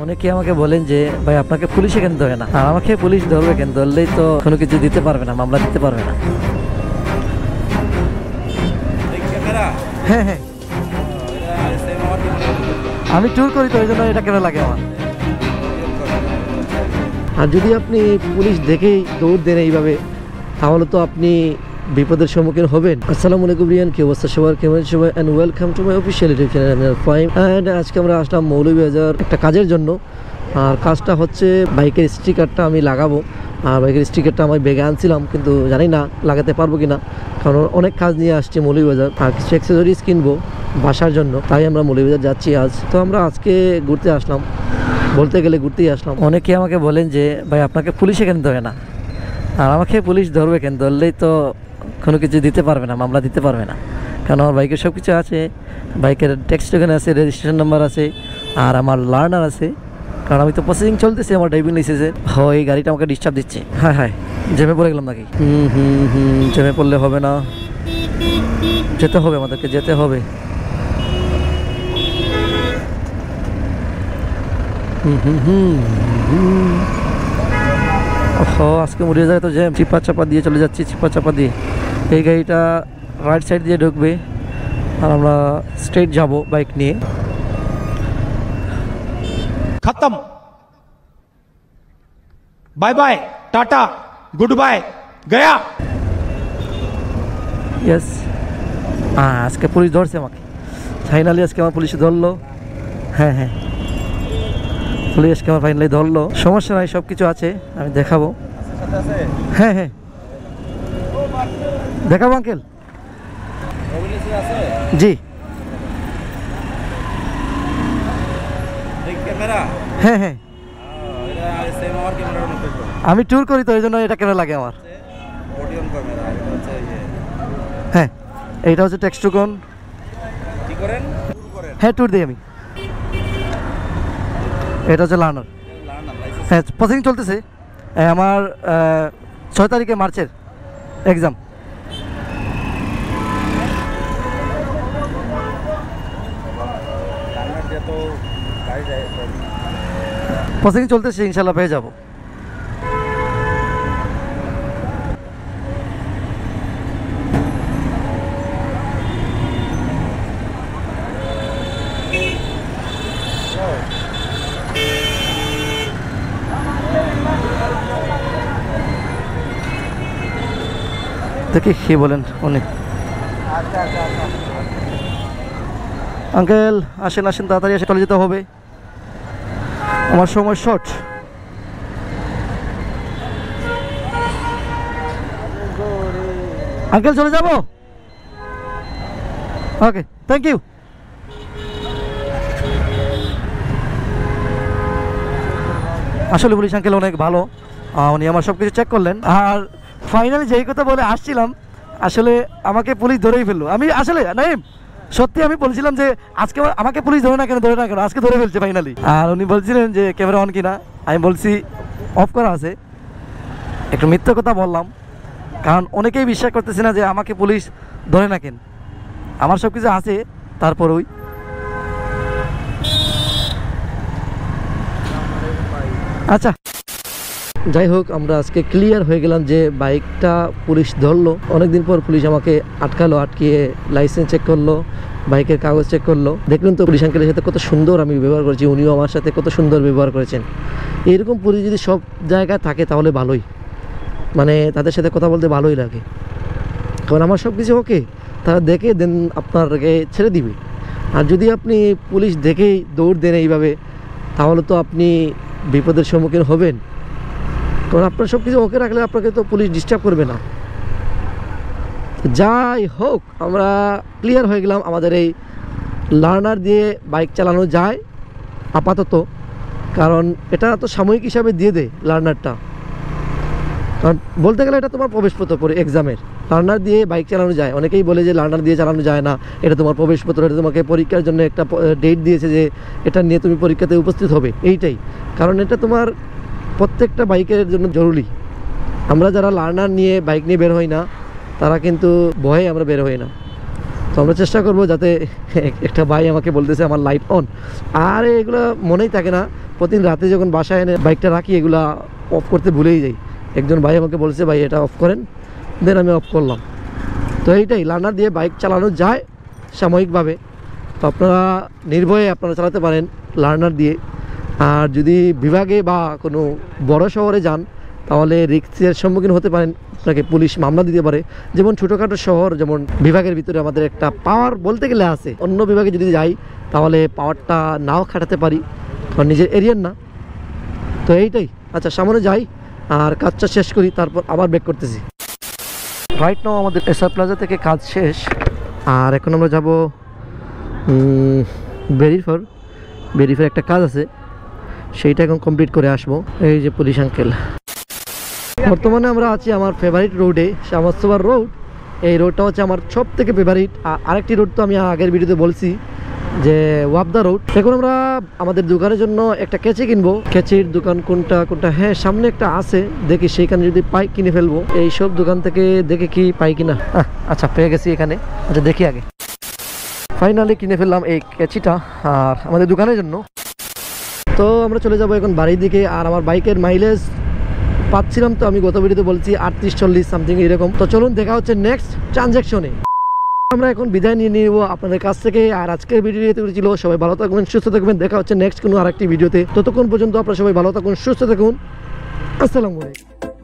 অনেকে আমাকে বলেন যে ভাই আপনাকে পুলিশে কেন ধরে না, আর আমাকে পুলিশ ধরবে কেন? ধরলেই তো কোনো কিছু দিতে পারবে না, মামলা দিতে পারবে না। হ্যাঁ হ্যাঁ, আমি ট্যুর করি তো, ওই জন্য এটা কেন লাগে আমার। আর যদি আপনি পুলিশ দেখেই দৌড় দেন এইভাবে, তাহলে তো আপনি বিপদের সম্মুখীন হবেন। আসসালামু আলাইকুম রিয়ান, কি অবস্থা সবার, কেমন সবাই? And welcome to my official YouTube channel আমি ফাইম। এন্ড আজকে আমরা আসলাম মৌলভীবাজার একটা কাজের জন্য। আর কাজটা হচ্ছে বাইকের স্টিকারটা আমি লাগাবো। আর বাইকের স্টিকারটা আমি ব্যাগে আনছিলাম, কিন্তু জানি না লাগাতে পারবো কিনা, কারণ অনেক কাজ নিয়ে আসছি মৌলভীবাজার। আর কিছু অ্যাক্সেসরিজ কিনবো বাসার জন্য, তাই আমরা মৌলভীবাজার যাচ্ছি আজ। তো আমরা আজকে ঘুরতে আসলাম, বলতে গেলে ঘুরতেই আসলাম। অনেকে আমাকে বলেন যে ভাই আপনাকে পুলিশে কেন ধরে না, আর আমাকে পুলিশ ধরবে কেন? ধরলেই তো কোনো কিছু দিতে পারবে না, মামলা দিতে পারবে না। কারণ আমার বাইকের সব কিছু আছে, বাইকের ট্যাক্স টোকেন আছে, রেজিস্ট্রেশন নাম্বার আছে, আর আমার লার্নার আছে। কারণ আমি তো প্রসেসিং চলতেছে আমার ড্রাইভিং লাইসেন্সের। এই গাড়িটা আমাকে ডিস্টার্ব দিচ্ছে। হ্যাঁ হ্যাঁ, জ্যামে পড়ে গেলাম নাকি? জ্যামে পড়লে হবে না, যেতে হবে, আমাদেরকে যেতে হবে। আজকে মরে যায় তো জ্যাম। চিপা চাপা দিয়ে চলে যাচ্ছি, চিপা চাপা দিয়ে। এই গাড়িটা রাইট সাইড দিয়ে ঢুকবে, আর আমরা স্ট্রেট যাব বাইক নিয়ে। खत्म, bye bye, tata, good bye, गया। ইয়েস, আজকে পুলিশ ধরছে আমাকে, ফাইনালি আজকে আমার পুলিশে ধরলো। হ্যাঁ হ্যাঁ, পুলিশ আজকে আমার ফাইনালি ধরলো। সমস্যা নাই, সব কিছু আছে, আমি দেখাবো। হ্যাঁ হ্যাঁ, দেখাবো আঙ্কেল। জি হ্যাঁ হ্যাঁ, আমি ট্যুর করি তো, এই জন্য এটা কেন লাগে আমার। হ্যাঁ, এইটা হচ্ছে ট্যাক্স টোকন। হ্যাঁ, ট্যুর দিই আমি। এটা হচ্ছে লার্নার। হ্যাঁ, প্রসেসিং চলতেছে। আমার 6 তারিখে মার্চের এক্সাম। প্রসেসিং চলতেছে, ইনশাল্লাহ পেয়ে যাবো। দেখি কি বলেন উনি। আঙ্কেল আসেন আসেন, তাড়াতাড়ি এসে চলে যেতে হবে, আমার সময় শর্ট। আঙ্কেল চলে যাব? ওকে, থ্যাংক ইউ। আসলে পুলিশ আঙ্কেল অনেক ভালো, উনি আমার সব কিছু চেক করলেন। আর ফাইনালি যেই কথা বলে আসছিলাম, আসলে আমাকে পুলিশ ধরেই ফেললো। আমি আসলে নাইম, সত্যি আমি বলছিলাম যে আজকে আমাকে পুলিশ ধরে না কেন, ধরে না কেন, আজকে ধরে ফেলছে ফাইনালি। আর উনি বলছিলেন যে ক্যামেরা অন কিনা, আমি বলছি অফ করা আছে। একটু মিথ্যে কথা বললাম, কারণ অনেকেই বিশ্বাস করতেছে না যে আমাকে পুলিশ ধরে না কেন। আমার সব কিছু আছে, তারপরই। আচ্ছা যাই হোক, আমরা আজকে ক্লিয়ার হয়ে গেলাম যে বাইকটা পুলিশ ধরলো। অনেকদিন পর পুলিশ আমাকে আটকালো, আটকিয়ে লাইসেন্স চেক করলো, বাইকের কাগজ চেক করলো। দেখলেন তো পুলিশ আঙ্কেলের সাথে কত সুন্দর আমি ব্যবহার করেছি, উনিও আমার সাথে কত সুন্দর ব্যবহার করেছেন। এরকম পুলিশ যদি সব জায়গায় থাকে তাহলে ভালোই, মানে তাদের সাথে কথা বলতে ভালোই লাগে। কারণ আমার সব কিছু ওকে, তারা দেখে দেন আপনাকে ছেড়ে দিবে। আর যদি আপনি পুলিশ দেখেই দৌড় দেন এইভাবে, তাহলে তো আপনি বিপদের সম্মুখীন হবেন। কারণ আপনার সব কিছু ওকে রাখলে আপনাকে তো পুলিশ ডিস্টার্ব করবে না। যাই হোক, আমরা ক্লিয়ার হয়ে গেলাম, আমাদের এই লার্নার দিয়ে বাইক চালানো যায় আপাতত। কারণ এটা তো সাময়িক হিসাবে দিয়ে দেয় লার্নারটা, কারণ বলতে গেলে এটা তোমার প্রবেশপত্র পরে এক্সামের। লার্নার দিয়ে বাইক চালানো যায়। অনেকেই বলে যে লার্নার দিয়ে চালানো যায় না, এটা তোমার প্রবেশপত্র, এটা তোমাকে পরীক্ষার জন্য একটা ডেট দিয়েছে যে এটা নিয়ে তুমি পরীক্ষাতে উপস্থিত হবে, এইটাই। কারণ এটা তোমার প্রত্যেকটা বাইকের জন্য জরুরি। আমরা যারা লার্নার নিয়ে বাইক নিয়ে বের হই না, তারা কিন্তু ভয়ে আমরা বের হই না। তো আমরা চেষ্টা করব যাতে একটা ভাই আমাকে বলতেছে আমার লাইট অন, আর এগুলো মনেই থাকে না, প্রতিদিন রাতে যখন বাসায় এনে বাইকটা রাখি এগুলা অফ করতে ভুলেই যাই। একজন ভাই আমাকে বলছে ভাই এটা অফ করেন, দেন আমি অফ করলাম। তো এইটাই, লার্নার দিয়ে বাইক চালানো যায় সাময়িকভাবে, তো আপনারা নির্ভয়ে আপনারা চালাতে পারেন লার্নার দিয়ে। আর যদি বিভাগে বা কোনো বড় শহরে যান তাহলে রিস্কের সম্মুখীন হতে পারেন, আপনাকে পুলিশ মামলা দিতে পারে। যেমন ছোটোখাটো শহর, যেমন বিভাগের ভিতরে আমাদের একটা পাওয়ার বলতে গেলে আছে, অন্য বিভাগে যদি যাই তাহলে পাওয়ারটা নাও খাটাতে পারি, কারণ নিজের এরিয়ার না। তো এইটাই, আচ্ছা সামনে যাই আর কাজটা শেষ করি, তারপর আবার ব্যাক করতেছি। রাইট নাও আমাদের এসআর প্লাজা থেকে কাজ শেষ, আর এখন আমরা যাব বেরিফার একটা কাজ আছে, সেইটা এখন কমপ্লিট করে আসবো। এই যে পুলিশ আঙ্কেল। বর্তমানে আমরা আছি আমার ফেভারিট রোডে, শ্যামস্তবার রোড। এই রোডটা হচ্ছে আমার সব থেকে ফেভারিট। আরেকটি রোড তো আমি আগের ভিডিওতে বলছি যে ওয়াবদা রোড। এখন আমরা আমাদের দোকানের জন্য একটা কেচি কিনবো। কেচির দোকান কোনটা কোনটা, হ্যাঁ সামনে একটা আছে, দেখি সেইখানে যদি পাই কিনে ফেলবো। এইসব দোকান থেকে দেখে কি পাই কিনা। আচ্ছা পেয়ে গেছি এখানে, আচ্ছা দেখি আগে। ফাইনালি কিনে ফেললাম এই কেচিটা আর আমাদের দোকানের জন্য। তো আমরা চলে যাবো এখন বাড়ির দিকে। আর আমার বাইকের মাইলেজ পাচ্ছিলাম তো, আমি গত ভিডিওতে বলছি 38-40 সামথিং এরকম। তো চলুন দেখা হচ্ছে নেক্সট ট্রানজ্যাকশনে। আমরা এখন বিদায় নিয়ে নিব আপনাদের কাছ থেকে। আর আজকের ভিডিওতে ছিল, সবাই ভালো থাকবেন, সুস্থ থাকবেন। দেখা হচ্ছে নেক্সট কোনো আরেকটি ভিডিওতে। ততক্ষণ পর্যন্ত আপনারা সবাই ভালো থাকুন, সুস্থ থাকুন। আসসালামু আলাইকুম।